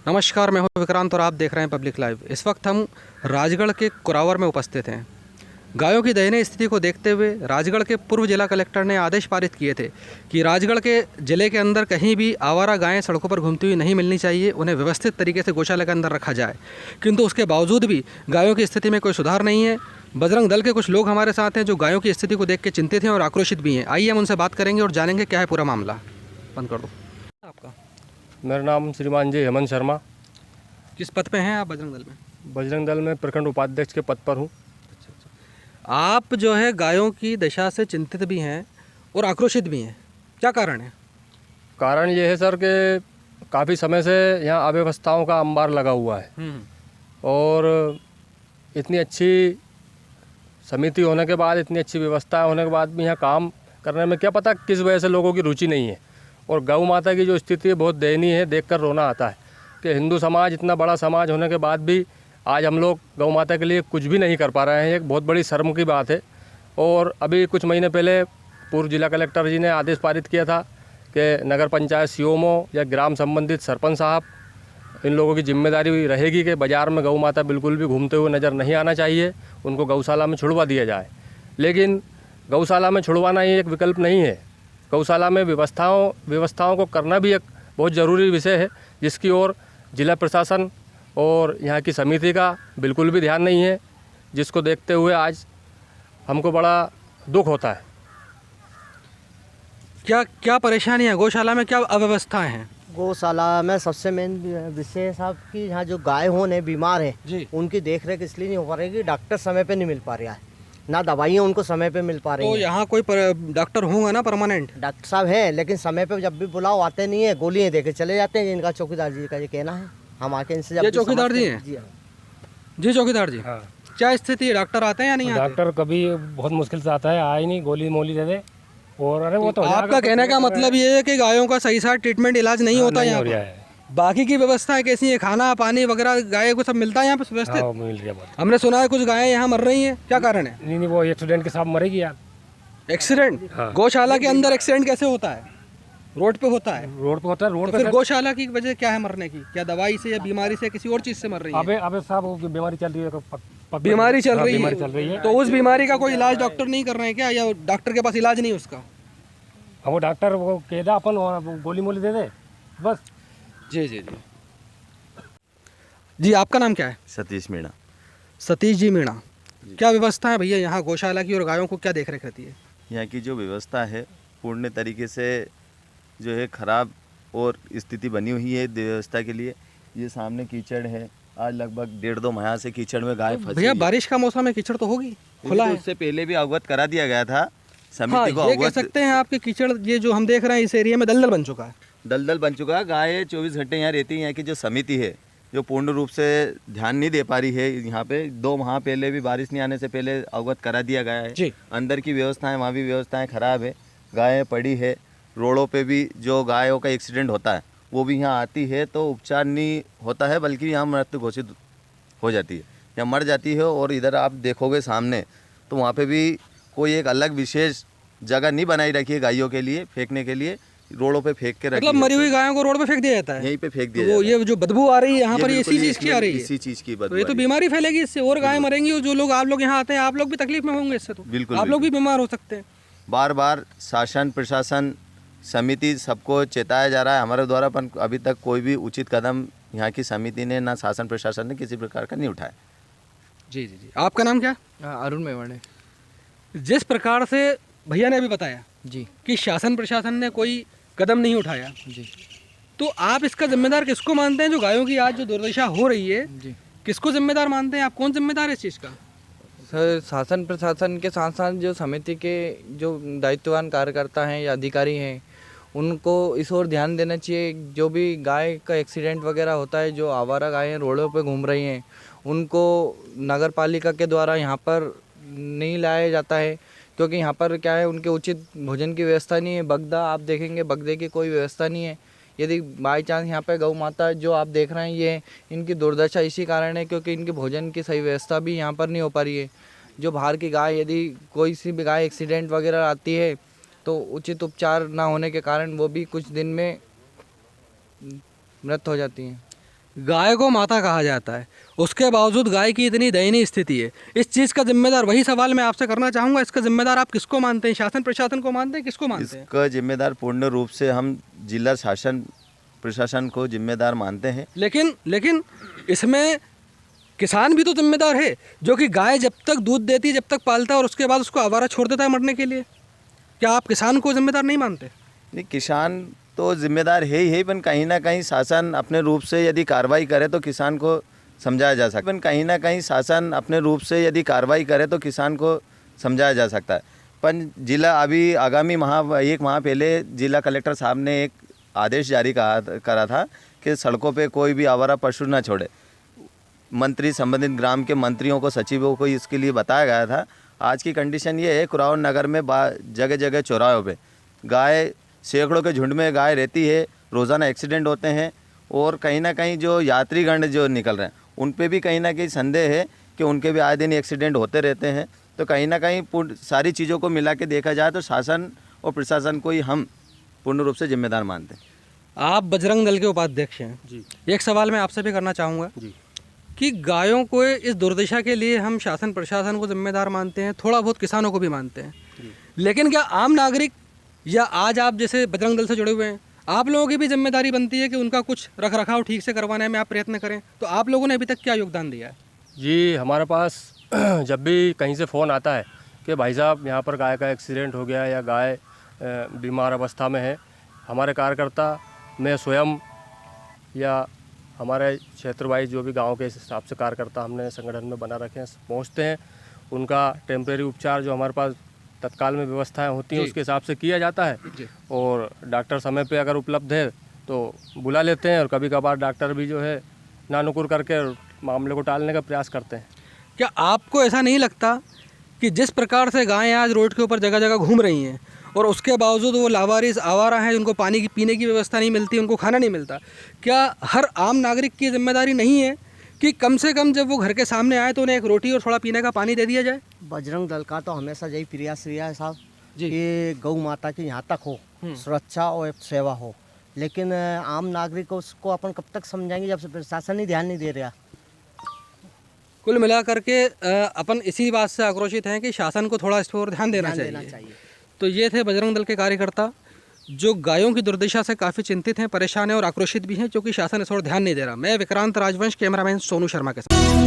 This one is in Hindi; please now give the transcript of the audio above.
नमस्कार, मैं हूं विक्रांत और आप देख रहे हैं पब्लिक लाइव। इस वक्त हम राजगढ़ के कुरावर में उपस्थित हैं। गायों की दयनीय स्थिति को देखते हुए राजगढ़ के पूर्व जिला कलेक्टर ने आदेश पारित किए थे कि राजगढ़ के ज़िले के अंदर कहीं भी आवारा गायें सड़कों पर घूमती हुई नहीं मिलनी चाहिए, उन्हें व्यवस्थित तरीके से गौशाला के अंदर रखा जाए। किंतु उसके बावजूद भी गायों की स्थिति में कोई सुधार नहीं है। बजरंग दल के कुछ लोग हमारे साथ हैं जो गायों की स्थिति को देख के चिंतित हैं और आक्रोशित भी हैं। आइए हम उनसे बात करेंगे और जानेंगे क्या है पूरा मामला। बंद कर दो। आपका मेरा नाम श्रीमान जी हेमंत शर्मा। किस पद पे हैं आप बजरंग दल में? बजरंग दल में प्रखंड उपाध्यक्ष के पद पर हूँ। आप जो है गायों की दशा से चिंतित भी हैं और आक्रोशित भी हैं, क्या कारण है? कारण ये है सर कि काफ़ी समय से यहाँ अव्यवस्थाओं का अंबार लगा हुआ है और इतनी अच्छी समिति होने के बाद, इतनी अच्छी व्यवस्था होने के बाद भी यहाँ काम करने में क्या पता किस वजह से लोगों की रुचि नहीं है। और गौ माता की जो स्थिति है बहुत दयनीय है, देखकर रोना आता है कि हिंदू समाज, इतना बड़ा समाज होने के बाद भी आज हम लोग गौ माता के लिए कुछ भी नहीं कर पा रहे हैं। एक बहुत बड़ी शर्म की बात है। और अभी कुछ महीने पहले पूर्व जिला कलेक्टर जी ने आदेश पारित किया था कि नगर पंचायत सीओमओ या ग्राम संबंधित सरपंच साहब, इन लोगों की जिम्मेदारी रहेगी कि बाज़ार में गौ माता बिल्कुल भी घूमते हुए नज़र नहीं आना चाहिए, उनको गौशाला में छुड़वा दिया जाए। लेकिन गौशाला में छुड़वाना ही एक विकल्प नहीं है। गौशाला में व्यवस्थाओं को करना भी एक बहुत ज़रूरी विषय है, जिसकी ओर जिला प्रशासन और यहाँ की समिति का बिल्कुल भी ध्यान नहीं है, जिसको देखते हुए आज हमको बड़ा दुख होता है। क्या परेशानी है गौशाला में, क्या अव्यवस्थाएं हैं? गौशाला में सबसे मेन विषय साहब कि यहाँ जो गाय होने बीमार है उनकी देख रेख इसलिए नहीं हो पा रही कि डॉक्टर समय पे नहीं मिल पा रहा है, ना दवाइयाँ उनको समय पे मिल पा रही तो हैं। यहाँ कोई डॉक्टर होंगे ना परमानेंट? डॉक्टर साहब हैं लेकिन समय पे जब भी बुलाओ आते नहीं है, गोलियाँ दे के चले जाते हैं। इनका चौकीदार जी का ये कहना है। हम आके इनसे ये चौकीदार जी हैं? जी चौकीदार जी, हाँ। क्या स्थिति है? डॉक्टर आते हैं या नहीं आते? डॉक्टर कभी बहुत मुश्किल से आता है, आए नहीं, गोली मोली दे दे। और अरे वो तो आपका कहने का मतलब ये है कि गायों का सही साथ ट्रीटमेंट इलाज नहीं होता यहाँ पर? बाकी की व्यवस्थाएं कैसी है? खाना पानी वगैरह गाय को सब मिलता है यहाँ पे व्यवस्थित? हाँ, मिल रहा है। हमने सुना है कुछ गायें यहाँ मर रही हैं, क्या कारण है? नहीं, वो एक्सीडेंट के साथ मरेगी यार। एक्सीडेंट? हाँ। गौशाला के अंदर एक्सीडेंट कैसे होता है? रोड पे होता है? रोड पे होता है। रोड तो फिर गौशाला की वजह क्या है मरने की? क्या दवाई से या बीमारी से, किसी और चीज से मर रही है? अबे साहब, वो बीमारी चल रही है। बीमारी चल रही बीमारी चल रही है। तो उस बीमारी का कोई इलाज डॉक्टर नहीं कर रहे हैं क्या, या डॉक्टर के पास इलाज नहीं उसका? वो डॉक्टर वो कह दे अपन गोली मोली दे दे बस। जी जी जी जी। आपका नाम क्या है? सतीश मीणा। सतीश जी मीणा, क्या व्यवस्था है भैया यहाँ गौशाला की और गायों को क्या देख रेख रहती है? यहाँ की जो व्यवस्था है पूर्ण तरीके से जो है खराब और स्थिति बनी हुई है व्यवस्था के लिए। ये सामने कीचड़ है, आज लगभग 1.5-2 माह से कीचड़ में गाय फंसी। भैया बारिश का मौसम है, कीचड़ तो होगी, खुला है। उससे पहले भी अवगत करा दिया गया था समिति हाँ, को। ये कह सकते हैं आपके कीचड़, ये जो हम देख रहे हैं इस एरिया में दलदल बन चुका है। दलदल बन चुका है। गाय 24 घंटे यहाँ रहती है। यहाँ की जो समिति है जो पूर्ण रूप से ध्यान नहीं दे पा रही है। यहाँ पे 2 माह पहले भी बारिश नहीं आने से पहले अवगत करा दिया गया है जी। अंदर की व्यवस्थाएं, वहाँ भी व्यवस्थाएं खराब है। गायें पड़ी है रोडों पे भी। जो गायों का एक्सीडेंट होता है वो भी यहाँ आती है तो उपचार नहीं होता है, बल्कि यहाँ मृत्यु घोषित हो जाती है, यहाँ मर जाती है। और इधर आप देखोगे सामने तो वहाँ पे भी कोई एक अलग विशेष जगह नहीं बनाई रखी है गायों के लिए फेंकने के लिए, रोडों पे फेंक के रखी है। मतलब मरी हुई गायों को रोड पे फेंक दिया जाता है? यहीं पे फेंक दिया तो जाता है। ये जो बदबू आ रही है यहाँ पर, ये इसी चीज़ की आ रही है? इसी चीज़ की बदबू। तो ये तो बीमारी फैलेगी इससे, और गायें मरेंगी। और जो लोग आप लोग यहाँ आते हैं, आप लोग भी तकलीफ में होंगे इससे। तो बिल्कुल, आप लोग भी बीमार हो सकते हैं। बार बार शासन प्रशासन समिति सबको चेताया जा रहा है हमारे द्वारा, पर अभी तक कोई भी उचित कदम यहाँ की समिति ने ना शासन प्रशासन ने किसी प्रकार का नहीं उठाया। जी जी जी। आपका नाम क्या? अरुण मेवाड़े जिस प्रकार से भैया ने अभी बताया जी कि शासन प्रशासन ने कोई कदम नहीं उठाया, जी तो आप इसका जिम्मेदार किसको मानते हैं? जो गायों की आज जो दुर्दशा हो रही है, जी किसको जिम्मेदार मानते हैं आप? कौन जिम्मेदार है इस चीज़ का? सर, शासन प्रशासन के साथ साथ जो समिति के जो दायित्ववान कार्यकर्ता हैं या अधिकारी हैं, उनको इस ओर ध्यान देना चाहिए। जो भी गाय का एक्सीडेंट वगैरह होता है, जो आवारा गायें रोडों पे घूम रही हैं, उनको नगर पालिका के द्वारा यहाँ पर नहीं लाया जाता है, क्योंकि यहाँ पर क्या है, उनके उचित भोजन की व्यवस्था नहीं है। बगदा आप देखेंगे, बगदे की कोई व्यवस्था नहीं है। यदि बाई चांस यहाँ पे गौ माता जो आप देख रहे हैं, ये इनकी दुर्दशा इसी कारण है क्योंकि इनके भोजन की सही व्यवस्था भी यहाँ पर नहीं हो पा रही है। जो बाहर की गाय, यदि कोई सी भी गाय एक्सीडेंट वगैरह आती है तो उचित उपचार ना होने के कारण वो भी कुछ दिन में मृत हो जाती हैं। गाय को माता कहा जाता है, उसके बावजूद गाय की इतनी दयनीय स्थिति है। इस चीज़ का जिम्मेदार, वही सवाल मैं आपसे करना चाहूँगा, इसका जिम्मेदार आप किसको मानते हैं? शासन प्रशासन को मानते हैं, किसको मानते हैं? इसका जिम्मेदार पूर्ण रूप से हम जिला शासन प्रशासन को जिम्मेदार मानते हैं। लेकिन इसमें किसान भी तो जिम्मेदार है, जो कि गाय जब तक दूध देती है, जब तक पालता है और उसके बाद उसको आवारा छोड़ देता है मरने के लिए। क्या आप किसान को जिम्मेदार नहीं मानते? नहीं, किसान तो जिम्मेदार है ही है, पर कहीं ना कहीं शासन अपने रूप से यदि कार्रवाई करे तो किसान को समझाया जा सकता है। पर कहीं ना कहीं शासन अपने रूप से यदि कार्रवाई करे तो किसान को समझाया जा सकता है। पर जिला अभी आगामी एक माह पहले जिला कलेक्टर साहब ने एक आदेश जारी करा था कि सड़कों पे कोई भी आवारा पशु ना छोड़े। मंत्री, संबंधित ग्राम के मंत्रियों को, सचिवों को इसके लिए बताया गया था। आज की कंडीशन ये है, कुरावर नगर में जगह जगह चौराहों पे गाय, सैकड़ों के झुंड में गाय रहती है, रोज़ाना एक्सीडेंट होते हैं और कहीं ना कहीं जो यात्रीगण जो निकल रहे हैं उन पे भी कहीं ना कहीं संदेह है कि उनके भी आए दिन एक्सीडेंट होते रहते हैं। तो कहीं ना कहीं सारी चीज़ों को मिला के देखा जाए तो शासन और प्रशासन को ही हम पूर्ण रूप से जिम्मेदार मानते हैं। आप बजरंग दल के उपाध्यक्ष हैं जी। एक सवाल मैं आपसे भी करना चाहूँगा जी। कि गायों को इस दुर्दशा के लिए हम शासन प्रशासन को जिम्मेदार मानते हैं, थोड़ा बहुत किसानों को भी मानते हैं, लेकिन क्या आम नागरिक या आज आप जैसे बजरंग दल से जुड़े हुए हैं, आप लोगों की भी जिम्मेदारी बनती है कि उनका कुछ रख रखाव ठीक से करवाने में आप प्रयत्न करें? तो आप लोगों ने अभी तक क्या योगदान दिया है? जी, हमारे पास जब भी कहीं से फ़ोन आता है कि भाई साहब यहाँ पर गाय का एक्सीडेंट हो गया या गाय बीमार अवस्था में है, हमारे कार्यकर्ता, मैं स्वयं या हमारे क्षेत्र वाइज जो भी गांव के हिसाब से कार्यकर्ता हमने संगठन में बना रखे हैं, पहुंचते हैं। उनका टेम्परेरी उपचार जो हमारे पास तत्काल में व्यवस्थाएं होती हैं उसके हिसाब से किया जाता है। और डॉक्टर समय पे अगर उपलब्ध है तो बुला लेते हैं, और कभी कभार डॉक्टर भी जो है नानुकुर करके मामले को टालने का प्रयास करते हैं। क्या आपको ऐसा नहीं लगता कि जिस प्रकार से गायें आज रोड के ऊपर जगह जगह घूम रही हैं और उसके बावजूद वो लावारिस आवारा हैं, जिनको पानी की पीने की व्यवस्था नहीं मिलती, उनको खाना नहीं मिलता, क्या हर आम नागरिक की जिम्मेदारी नहीं है कि कम से कम जब वो घर के सामने आए तो उन्हें एक रोटी और थोड़ा पीने का पानी दे दिया जाए? बजरंग दल का तो हमेशा यही प्रयास रहा है साहब कि गौ माता की यहाँ तक हो सुरक्षा और सेवा हो, लेकिन आम नागरिक को उसको अपन कब तक समझाएंगे जब से प्रशासन ही ध्यान नहीं दे रहा। कुल मिलाकर के अपन इसी बात से आक्रोशित हैं कि शासन को थोड़ा इस पर ध्यान देना चाहिए। तो ये थे बजरंग दल के कार्यकर्ता जो गायों की दुर्दशा से काफ़ी चिंतित हैं, परेशान हैं और आक्रोशित भी हैं, क्योंकि शासन इस ओर ध्यान नहीं दे रहा। मैं विक्रांत राजवंश, कैमरामैन सोनू शर्मा के साथ।